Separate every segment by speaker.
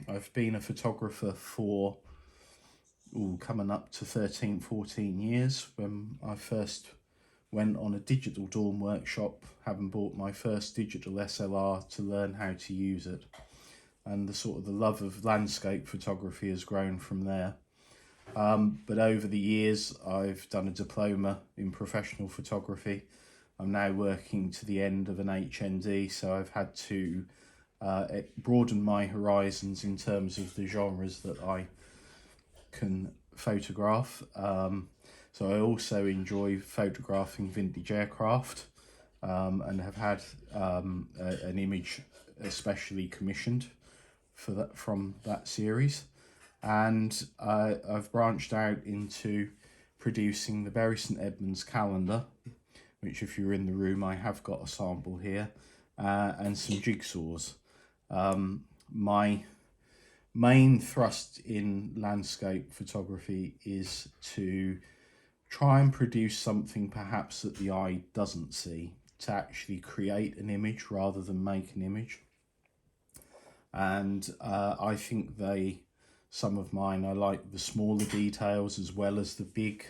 Speaker 1: I've been a photographer for coming up to 13, 14 years. When I first went on a digital dawn workshop, having bought my first digital SLR to learn how to use it. And the love of landscape photography has grown from there. But over the years, I've done a diploma in professional photography. I'm now working to the end of an HND, so I've had to broaden my horizons in terms of the genres that I can photograph. So I also enjoy photographing vintage aircraft, and have had an image especially commissioned for that from that series. And I've branched out into producing the Bury St Edmunds calendar, which if you're in the room I have got a sample here, and some jigsaws. My main thrust in landscape photography is to try and produce something perhaps that the eye doesn't see, to actually create an image rather than make an image. And I think some of mine, I like the smaller details as well as the big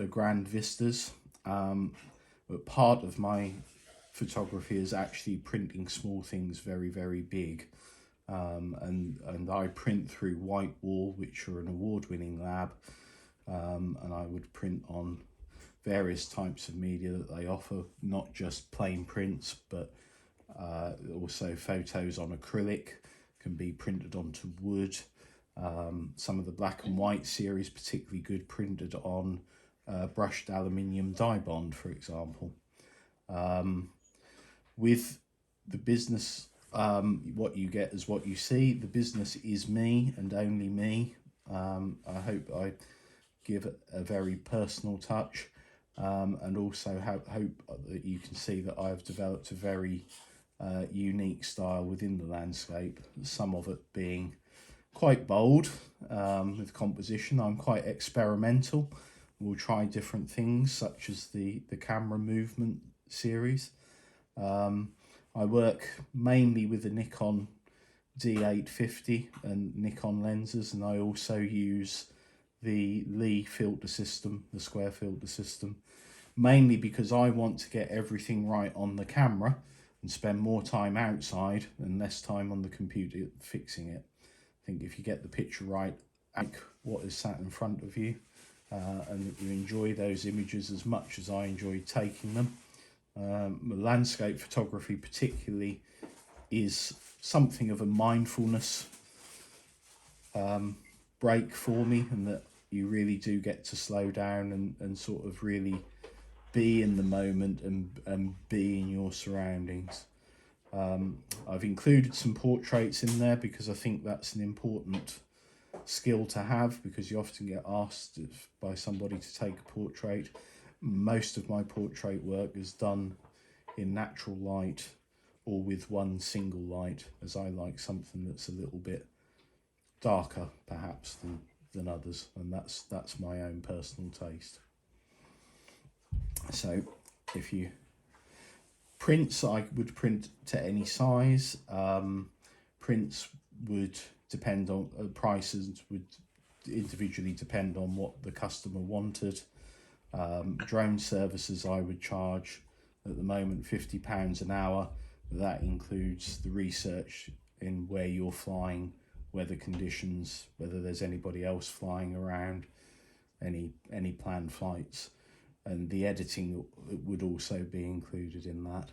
Speaker 1: grand vistas. But part of my photography is actually printing small things very, very big. And I print through Whitewall, which are an award-winning lab, and I would print on various types of media that they offer, not just plain prints, but also photos on acrylic, can be printed onto wood. Some of the black and white series, particularly good, printed on brushed aluminium dye bond, for example. With the business, what you get is what you see. The business is me and only me. I hope I give a very personal touch, and also hope that you can see that I've developed a very unique style within the landscape, some of it being quite bold with composition. I'm quite experimental. We'll try different things, such as the camera movement series. I work mainly with the Nikon D850 and Nikon lenses, and I also use the Lee filter system, the square filter system, mainly because I want to get everything right on the camera and spend more time outside and less time on the computer fixing it. I think if you get the picture right, like what is sat in front of you, and that you enjoy those images as much as I enjoy taking them. Landscape photography particularly is something of a mindfulness break for me, and that you really do get to slow down and sort of really be in the moment and be in your surroundings. I've included some portraits in there because I think that's an important skill to have, because you often get asked by somebody to take a portrait. Most of my portrait work is done in natural light or with one single light, as I like something that's a little bit darker perhaps than others, and that's my own personal taste. So if you prints, I would print to any size. Prints would depend on prices, would individually depend on what the customer wanted. Drone services I would charge at the moment £50 an hour. That includes the research in where you're flying, weather conditions, whether there's anybody else flying around, any planned flights, and the editing would also be included in that.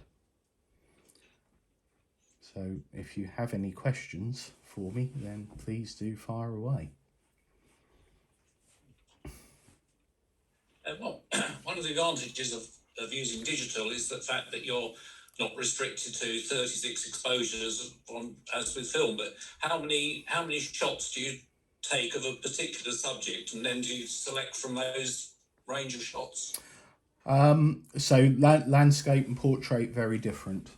Speaker 1: So if you have any questions for me, then please do fire away.
Speaker 2: Well, one of the advantages of using digital is the fact that you're not restricted to 36 exposures as with film. But how many shots do you take of a particular subject, and then do you select from those range of shots?
Speaker 1: So landscape and portrait, very different.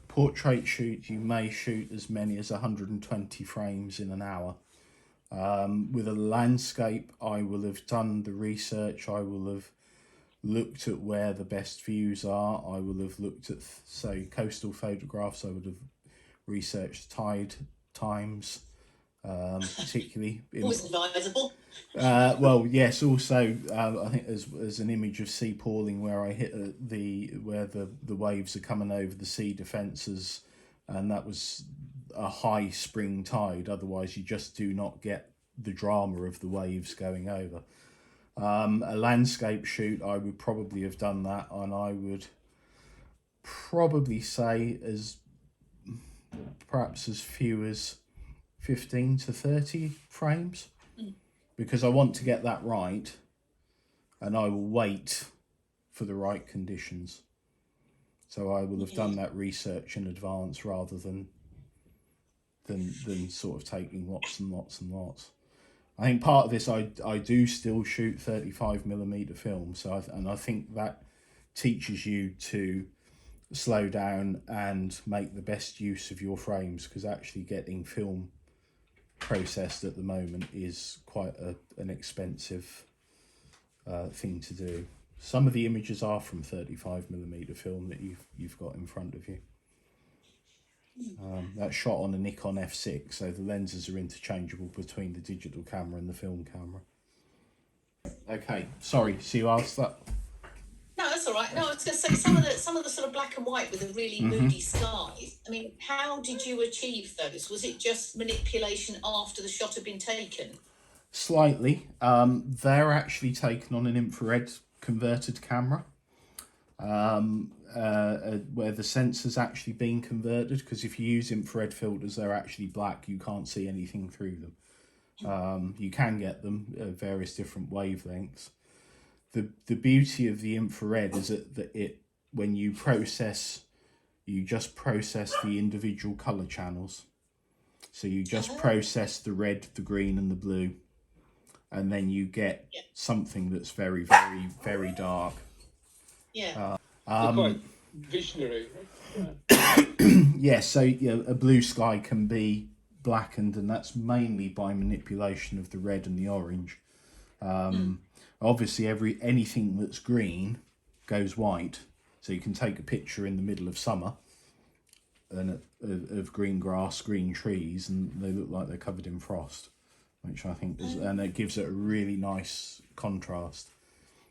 Speaker 1: Portrait shoot, you may shoot as many as 120 frames in an hour. With a landscape, I will have done the research, I will have looked at where the best views are, I will have looked at, say, coastal photographs, I would have research tide times, particularly.
Speaker 3: Always advisable.
Speaker 1: Well, yes. Also, I think there's an image of Sea Pauling where I hit where the waves are coming over the sea defences, and that was a high spring tide. Otherwise, you just do not get the drama of the waves going over. A landscape shoot, I would probably have done that, and I would probably say perhaps as few as 15 to 30 frames, because I want to get that right, and I will wait for the right conditions. So I will have done that research in advance rather than sort of taking lots and lots and lots. I think part of this, I do still shoot 35mm film, so I think that teaches you to slow down and make the best use of your frames, because actually getting film processed at the moment is quite an expensive thing to do. Some of the images are from 35mm film that you've got in front of you. That's shot on a Nikon F6, so the lenses are interchangeable between the digital camera and the film camera. Okay, sorry, so you asked that?
Speaker 3: No, that's all right. No, I was going to say some of the sort of black and white with the really moody skies. I mean, how did you achieve those? Was it just manipulation after the shot had been taken?
Speaker 1: Slightly. They're actually taken on an infrared converted camera, where the sensor's actually been converted, because if you use infrared filters, they're actually black. You can't see anything through them. You can get them at various different wavelengths. The beauty of the infrared is that when you process, you just process the individual color channels. So you just process the red, the green, and the blue, and then you get something that's very, very, very dark.
Speaker 3: Yeah.
Speaker 4: Quite visionary.
Speaker 1: Yeah, so a blue sky can be blackened, and that's mainly by manipulation of the red and the orange. Obviously, anything that's green goes white, so you can take a picture in the middle of summer and of green grass, green trees, and they look like they're covered in frost, which I think and it gives it a really nice contrast.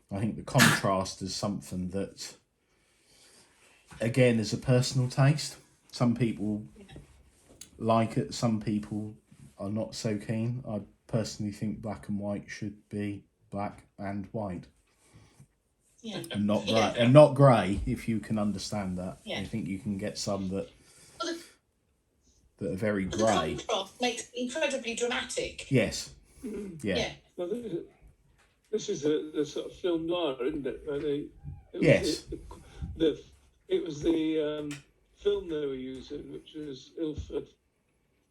Speaker 1: I think the contrast is something that, again, is a personal taste. Some people like it, some people are not so keen. I personally think black and white should be black and white.
Speaker 3: Yeah.
Speaker 1: And not grey, if you can understand that.
Speaker 3: Yeah.
Speaker 1: I think you can get some that are very
Speaker 3: The
Speaker 1: grey.
Speaker 3: contrast makes it incredibly dramatic.
Speaker 1: Yes.
Speaker 3: Yeah.
Speaker 4: Well, this is a sort of film noir, isn't it?
Speaker 1: Yes.
Speaker 4: It was the film they were using, which was Ilford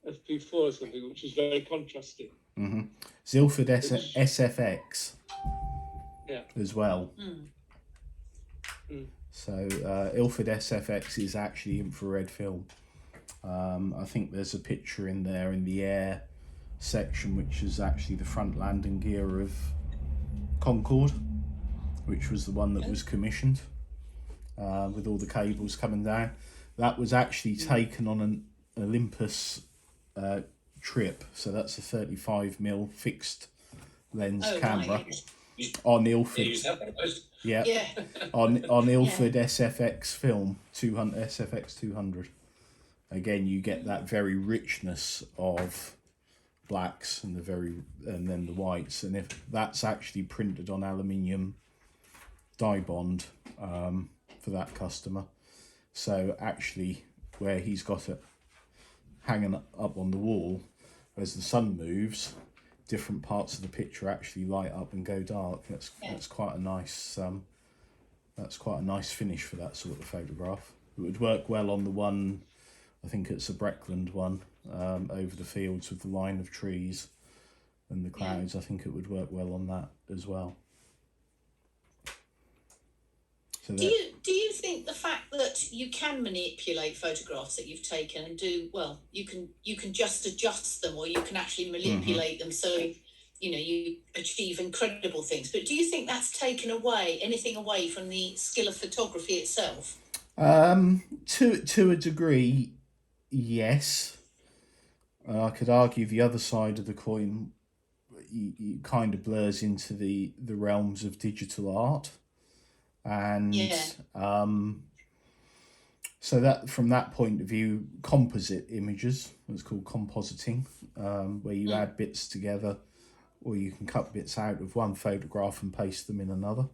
Speaker 4: FP4 or something, which was very contrasting.
Speaker 1: It's Ilford SFX as well. So Ilford SFX is actually infrared film. I think there's a picture in there in the air section, which is actually the front landing gear of Concorde, which was the one that was commissioned with all the cables coming down. That was actually taken on an Olympus trip, so that's a 35mm fixed lens camera.
Speaker 3: Right.
Speaker 1: On Ilford,
Speaker 3: Yeah.
Speaker 1: on Ilford SFX film 200 SFX 200. Again, you get that very richness of blacks and then the whites, and if that's actually printed on aluminium dye bond for that customer. So actually, where he's got it hanging up on the wall, as the sun moves, different parts of the picture actually light up and go dark. That's quite a nice finish for that sort of photograph. It would work well on the one, I think it's a Breckland one, over the fields with the line of trees and the clouds. I think it would work well on that as well. So
Speaker 3: Do you think the fact that you can manipulate photographs that you've taken and you can just adjust them, or you can actually manipulate them so you achieve incredible things, but do you think that's taken anything away from the skill of photography itself?
Speaker 1: To a degree, yes. I could argue the other side of the coin, you kind of blurs into the realms of digital art, and
Speaker 3: Yeah.
Speaker 1: so that from that point of view, composite images, it's called compositing, where you
Speaker 3: Mm.
Speaker 1: add bits together, or you can cut bits out of one photograph and paste them in another.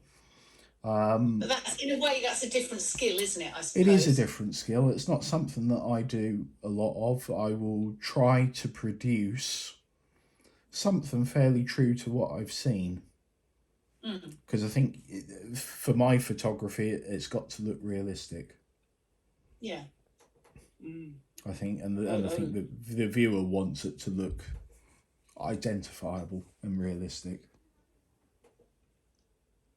Speaker 3: But that's, in a way, that's a different skill, isn't it? I
Speaker 1: It is a
Speaker 3: suppose.
Speaker 1: different skill. It's not something that I do a lot of. I will try to produce something fairly true to what I've seen,
Speaker 3: Mm.
Speaker 1: because I think for my photography, it's got to look realistic.
Speaker 3: Yeah.
Speaker 4: Mm.
Speaker 1: I think, and I think the viewer wants it to look identifiable and realistic.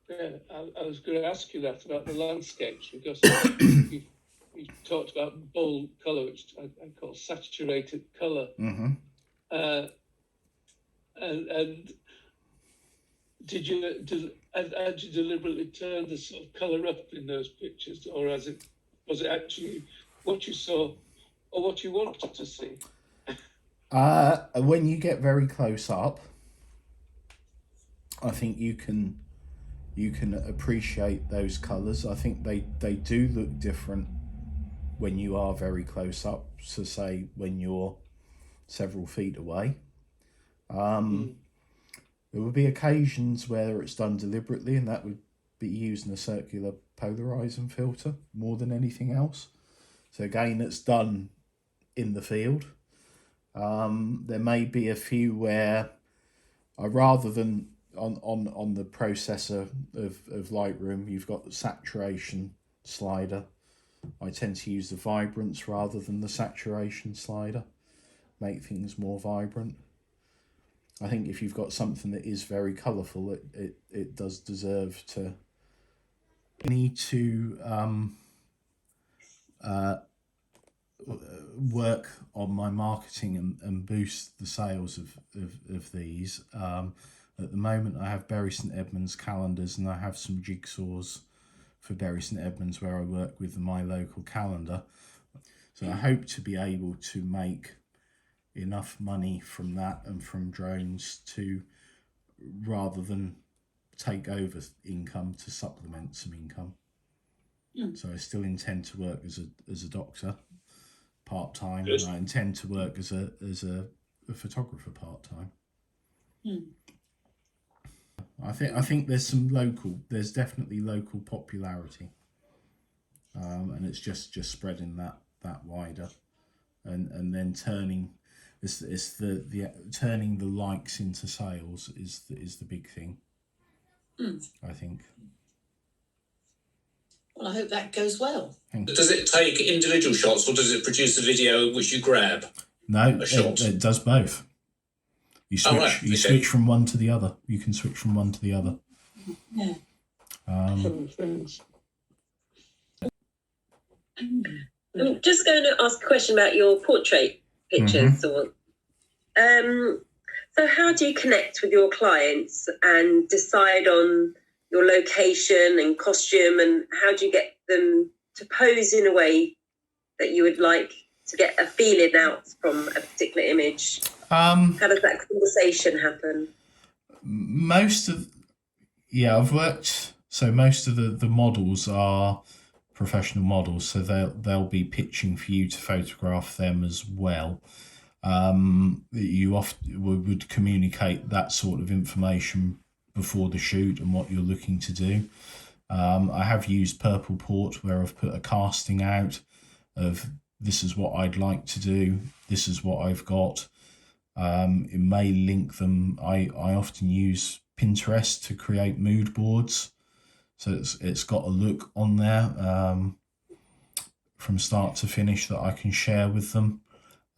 Speaker 4: Yeah, I was going to ask you that about the landscapes, because you talked about bold colour, which I call saturated colour.
Speaker 1: Mm-hmm.
Speaker 4: And did you deliberately turn the sort of colour up in those pictures, or was it actually what you saw or what you wanted to see?
Speaker 1: When you get very close up, I think you can appreciate those colours. I think they do look different when you are very close up, so say when you're several feet away. There will be occasions where it's done deliberately, and that would be using a circular polarizing filter more than anything else. So again, it's done in the field. There may be a few where I, rather than on the processor of Lightroom, you've got the saturation slider. I tend to use the vibrance rather than the saturation slider, make things more vibrant. I think if you've got something that is very colourful, it does deserve to need to work on my marketing and boost the sales of these. At the moment, I have Bury St Edmunds calendars, and I have some jigsaws for Bury St Edmunds where I work with my local calendar. So I hope to be able to make enough money from that and from drones to, rather than take over income, to supplement some income. So I still intend to work as a doctor part-time, and I intend to work as a photographer part-time. I think there's definitely local popularity, and it's just spreading that wider, and then turning turning the likes into sales is the big thing. I think.
Speaker 3: Well, I hope that goes well.
Speaker 2: Does it take individual shots, or does it produce a video which you grab?
Speaker 1: No, it does both. You switch. You switch from one to the other. You can switch from one to the other.
Speaker 3: Yeah.
Speaker 4: Thanks.
Speaker 5: I'm just going to ask a question about your portrait pictures. So how do you connect with your clients and decide on your location and costume, and how do you get them to pose in a way that you would like to get a feeling out from a particular image? How does that conversation happen?
Speaker 1: Most of the models are professional models, so they'll be pitching for you to photograph them as well. You often would communicate that sort of information before the shoot and what you're looking to do. I have used Purple Port, where I've put a casting out of, this is what I'd like to do, this is what I've got. It may link them. I often use Pinterest to create mood boards, so it's got a look on there from start to finish that I can share with them.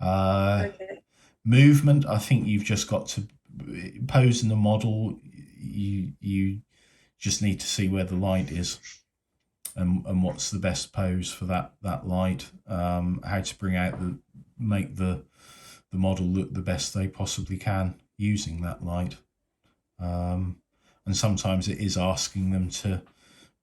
Speaker 5: Okay.
Speaker 1: Movement, I think you've just got to pose in the model. You just need to see where the light is and what's the best pose for that light. How to make the model look the best they possibly can using that light. And sometimes it is asking them to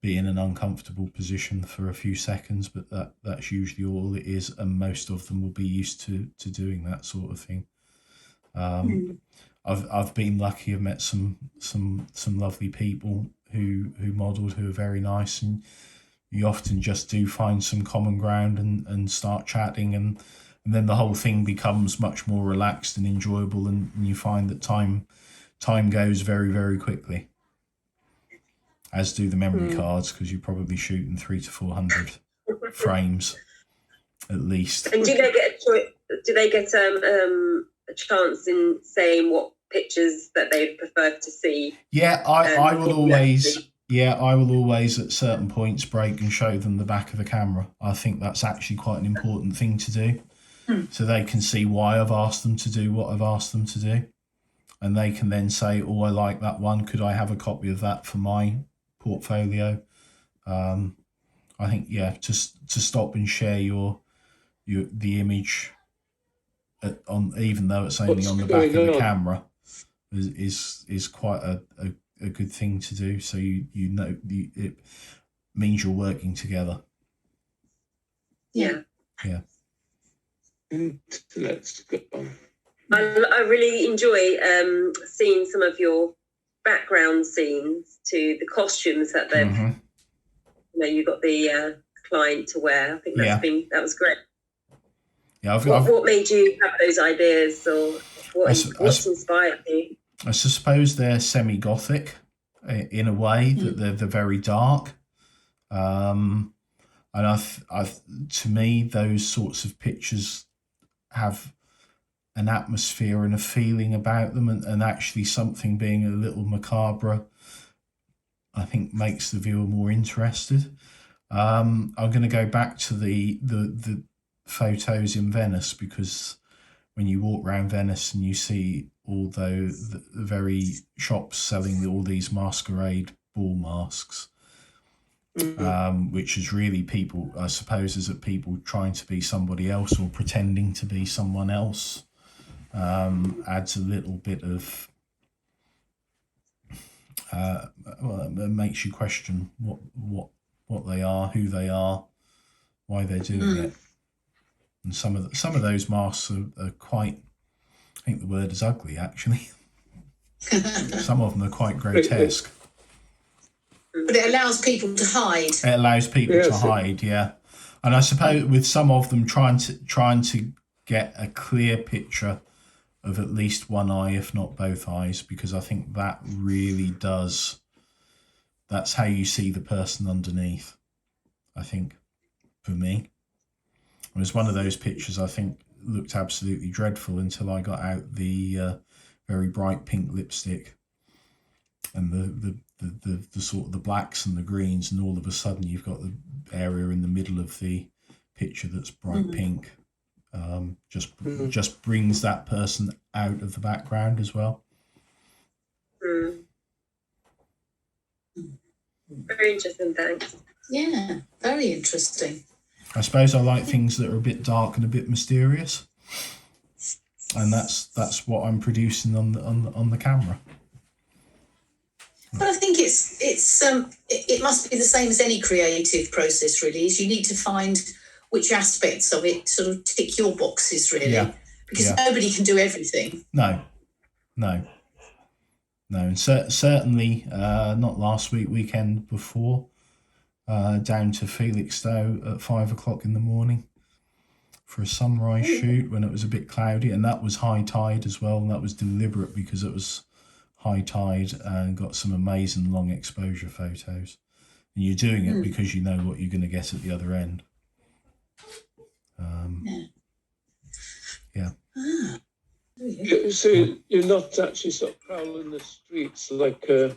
Speaker 1: be in an uncomfortable position for a few seconds, but that's usually all it is, and most of them will be used to doing that sort of thing. I've been lucky. I've met some lovely people who modelled, who are very nice, and you often just do find some common ground and start chatting, and then the whole thing becomes much more relaxed and enjoyable, and you find that time goes very, very quickly, as do the memory cards, because you're probably shooting 300 to 400 frames at least.
Speaker 5: And do they get a chance in saying what pictures that they prefer to see?
Speaker 1: Yeah, I will always. Yeah, I will always at certain points break and show them the back of the camera. I think that's actually quite an important thing to do, so they can see why I've asked them to do what I've asked them to do, and they can then say, "Oh, I like that one. Could I have a copy of that for my portfolio?" I think just to stop and share the image on, even though it's only on the back of the camera, is quite a good thing to do. So you know it means you're working together.
Speaker 5: Yeah.
Speaker 4: Let's go on.
Speaker 5: I really enjoy seeing some of your background scenes to the costumes that they've. You got the client to wear. I think that was great.
Speaker 1: Yeah,
Speaker 5: what made you have those ideas, or what's inspired you?
Speaker 1: I suppose they're semi-gothic in a way, that they're very dark, and to me, those sorts of pictures have an atmosphere and a feeling about them, and actually something being a little macabre, I think, makes the viewer more interested. I'm going to go back to the photos in Venice, because when you walk around Venice and you see all the very shops selling all these masquerade ball masks, which is really people, I suppose, is that people trying to be somebody else or pretending to be someone else, adds a little bit of it makes you question what they are, who they are, why they're doing it. And some of those masks are quite, I think the word is ugly, actually. Some of them are quite grotesque.
Speaker 3: But it allows people to hide.
Speaker 1: It allows people to hide, yeah. And I suppose with some of them trying to get a clear picture of at least one eye, if not both eyes, because I think that really does. That's how you see the person underneath, I think, for me. It was one of those pictures I think looked absolutely dreadful until I got out the very bright pink lipstick and the sort of the blacks and the greens, and all of a sudden you've got the area in the middle of the picture that's bright pink. Just brings that person out of the background as well.
Speaker 5: Very interesting, thanks.
Speaker 3: Yeah, very interesting.
Speaker 1: I suppose I like things that are a bit dark and a bit mysterious, and that's what I'm producing on the camera.
Speaker 3: But I think it must be the same as any creative process, really. Is you need to find which aspects of it sort of tick your boxes, really, because nobody can do everything. No, and certainly not last weekend before, down to Felixstowe at 5 o'clock in the morning for a sunrise shoot when it was a bit cloudy, and that was high tide as well, and that was deliberate because it was high tide, and got some amazing long exposure photos. And you're doing it because you know what you're going to get at the other end.
Speaker 4: So you're not actually sort of prowling the streets like a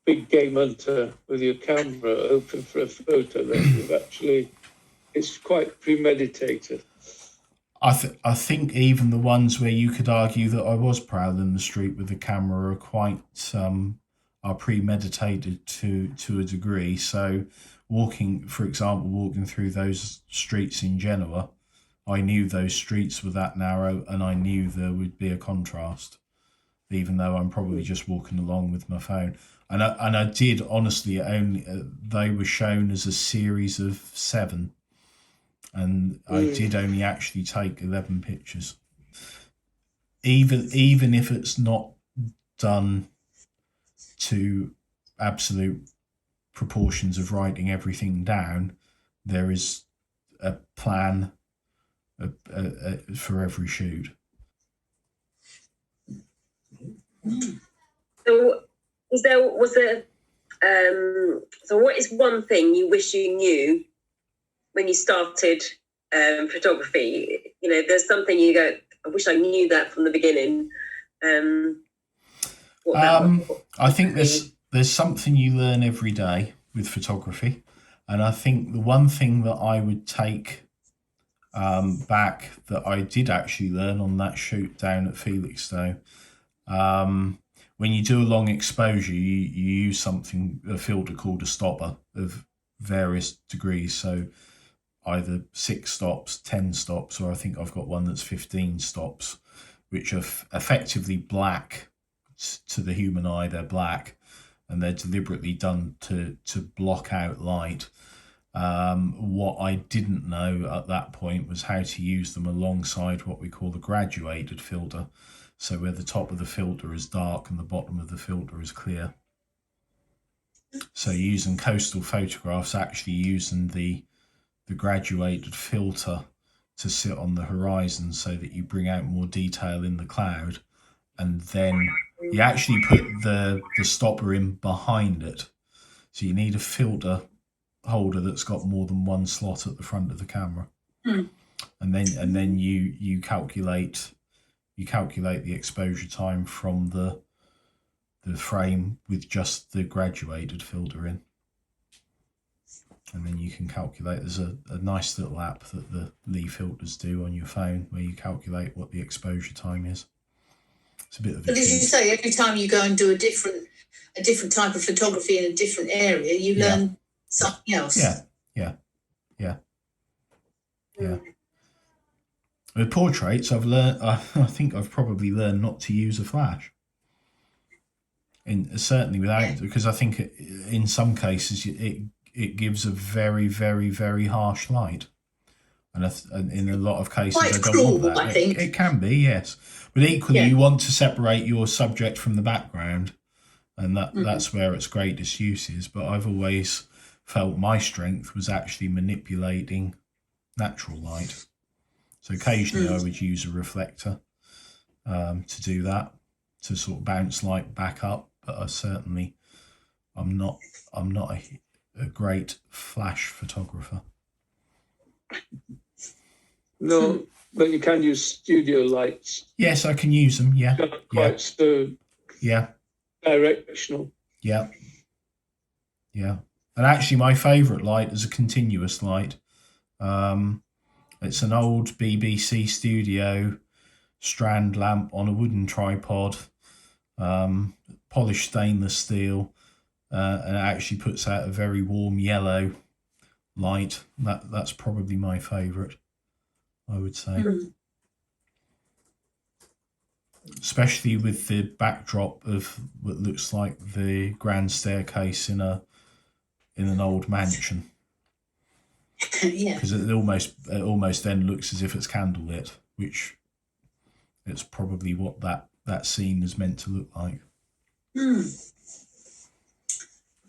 Speaker 4: big game hunter with your camera open for a photo. Then it's quite premeditated.
Speaker 1: I think even the ones where you could argue that I was prowling the street with the camera are quite are premeditated to a degree. So walking through those streets in Genoa, I knew those streets were that narrow, and I knew there would be a contrast. even though I'm probably just walking along with my phone. And I did honestly only they were shown as a series of 7, and I did only actually take 11 pictures. Even if it's not done to absolute proportions of writing everything down, there is a plan for every shoot.
Speaker 5: So, so what is one thing you wish you knew when you started photography? You know, there's something you go, I wish I knew that from the beginning.
Speaker 1: I think there's something you learn every day with photography, and I think the one thing that I would take back that I did actually learn on that shoot down at Felixstowe, when you do a long exposure, you use a filter called a stopper of various degrees. So either 6 stops, 10 stops, or I think I've got one that's 15 stops, which are effectively black to the human eye. They're black, and they're deliberately done to block out light. What I didn't know at that point was how to use them alongside what we call the graduated filter. So where the top of the filter is dark and the bottom of the filter is clear. So using coastal photographs, actually using the graduated filter to sit on the horizon so that you bring out more detail in the cloud, and then you actually put the stopper in behind it. So you need a filter holder that's got more than one slot at the front of the camera. And then you calculate the exposure time from the frame with just the graduated filter in. And then you can calculate, there's a nice little app that the Lee filters do on your phone where you calculate what the exposure time is. It's a bit of a
Speaker 3: But as you say, every time you go and do a different type of photography in a different area, you learn something else.
Speaker 1: Yeah. With portraits, I've learned. I think I've probably learned not to use a flash. Certainly without, because I think in some cases it gives a very, very, very harsh light, and in a lot of cases
Speaker 3: quite
Speaker 1: I don't
Speaker 3: cruel,
Speaker 1: want that.
Speaker 3: I think.
Speaker 1: It can be, yes, but equally you want to separate your subject from the background, and that's where its greatest use is. But I've always felt my strength was actually manipulating natural light. So occasionally I would use a reflector to do that, to sort of bounce light back up. But I'm not a great flash photographer.
Speaker 4: No, but you can use studio lights.
Speaker 1: Yes, I can use them. Yeah.
Speaker 4: Not quite so directional.
Speaker 1: Yeah. And actually, my favourite light is a continuous light. It's an old BBC Studio strand lamp on a wooden tripod, polished stainless steel, and it actually puts out a very warm yellow light. That's probably my favourite, I would say. Especially with the backdrop of what looks like the grand staircase in an old mansion. Because it almost then looks as if it's candlelit, which it's probably what that scene is meant to look like.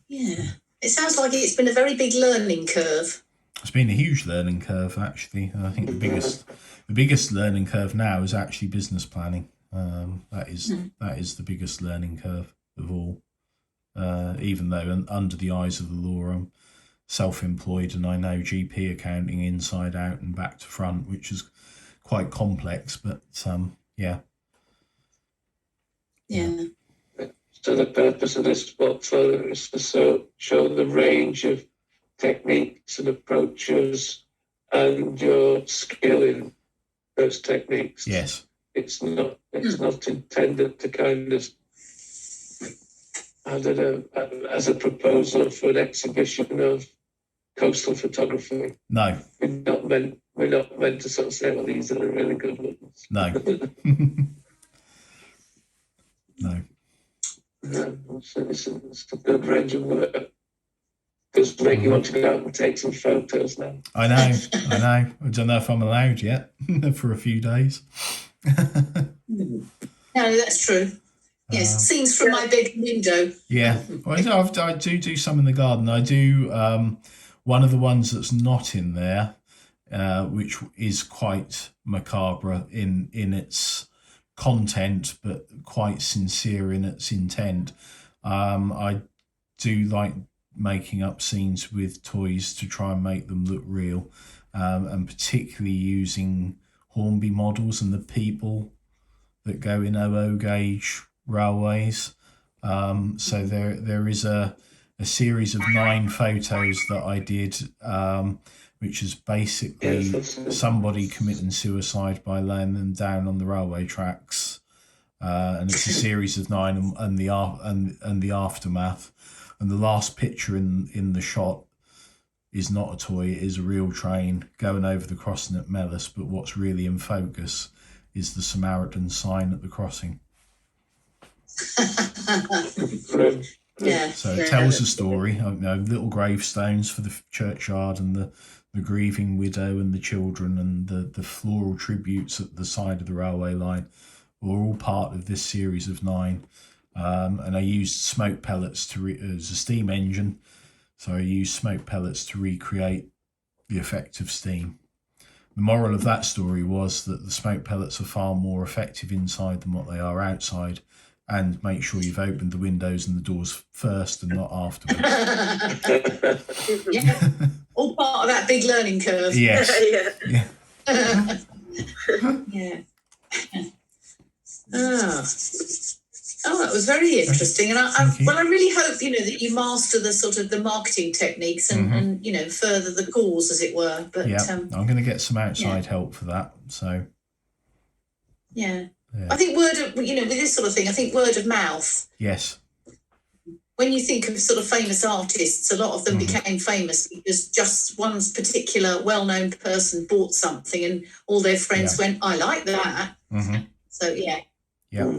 Speaker 3: Yeah, it sounds like it's been a very big learning curve.
Speaker 1: It's been a huge learning curve, actually. I think the biggest learning curve now is actually business planning. That is the biggest learning curve of all. Even though under the eyes of the law, I'm self-employed and I know GP accounting inside out and back to front, which is quite complex. But yeah.
Speaker 4: So the purpose of this portfolio is to show the range of techniques and approaches and your skill in those techniques.
Speaker 1: Yes.
Speaker 4: It's not intended to kind of, I don't know, as a proposal for an exhibition of coastal photography.
Speaker 1: No.
Speaker 4: We're not meant to sort of say, well, these are the really good ones.
Speaker 1: No. No.
Speaker 4: It's a good range of work. Does make you want to go out and take some photos now.
Speaker 1: I know. I don't know if I'm allowed yet for a few days.
Speaker 3: No, that's true. Yes, scenes from my bedroom window.
Speaker 1: Yeah, well, I do some in the garden. I do one of the ones that's not in there, which is quite macabre in its content, but quite sincere in its intent. I do like making up scenes with toys to try and make them look real, and particularly using Hornby models and the people that go in 00 gauge railways. So there is a series of 9 photos that I did, which is basically somebody committing suicide by laying them down on the railway tracks, and it's a series of 9 and the aftermath. And the last picture in the shot is not a toy; it is a real train going over the crossing at Mellis. But what's really in focus is the Samaritan sign at the crossing.
Speaker 3: Yeah.
Speaker 1: So it tells a story. Little gravestones for the churchyard and the grieving widow and the children, and the floral tributes at the side of the railway line were all part of this series of 9. And I used smoke pellets as a steam engine. So I used smoke pellets to recreate the effect of steam. The moral of that story was that the smoke pellets are far more effective inside than what they are outside. And make sure you've opened the windows and the doors first and not afterwards.
Speaker 3: Yeah, all part of that big learning curve.
Speaker 1: Yes.
Speaker 5: Yeah.
Speaker 3: Yeah. Oh, that was very interesting, and I really hope that you master the sort of the marketing techniques and further the cause, as it were. But
Speaker 1: yeah, I'm going to get some outside help for that. So
Speaker 3: yeah. I think with this sort of thing, I think word of mouth.
Speaker 1: Yes.
Speaker 3: When you think of sort of famous artists, a lot of them became famous because just one particular well-known person bought something and all their friends went, "I like that." So yeah.
Speaker 1: Yeah.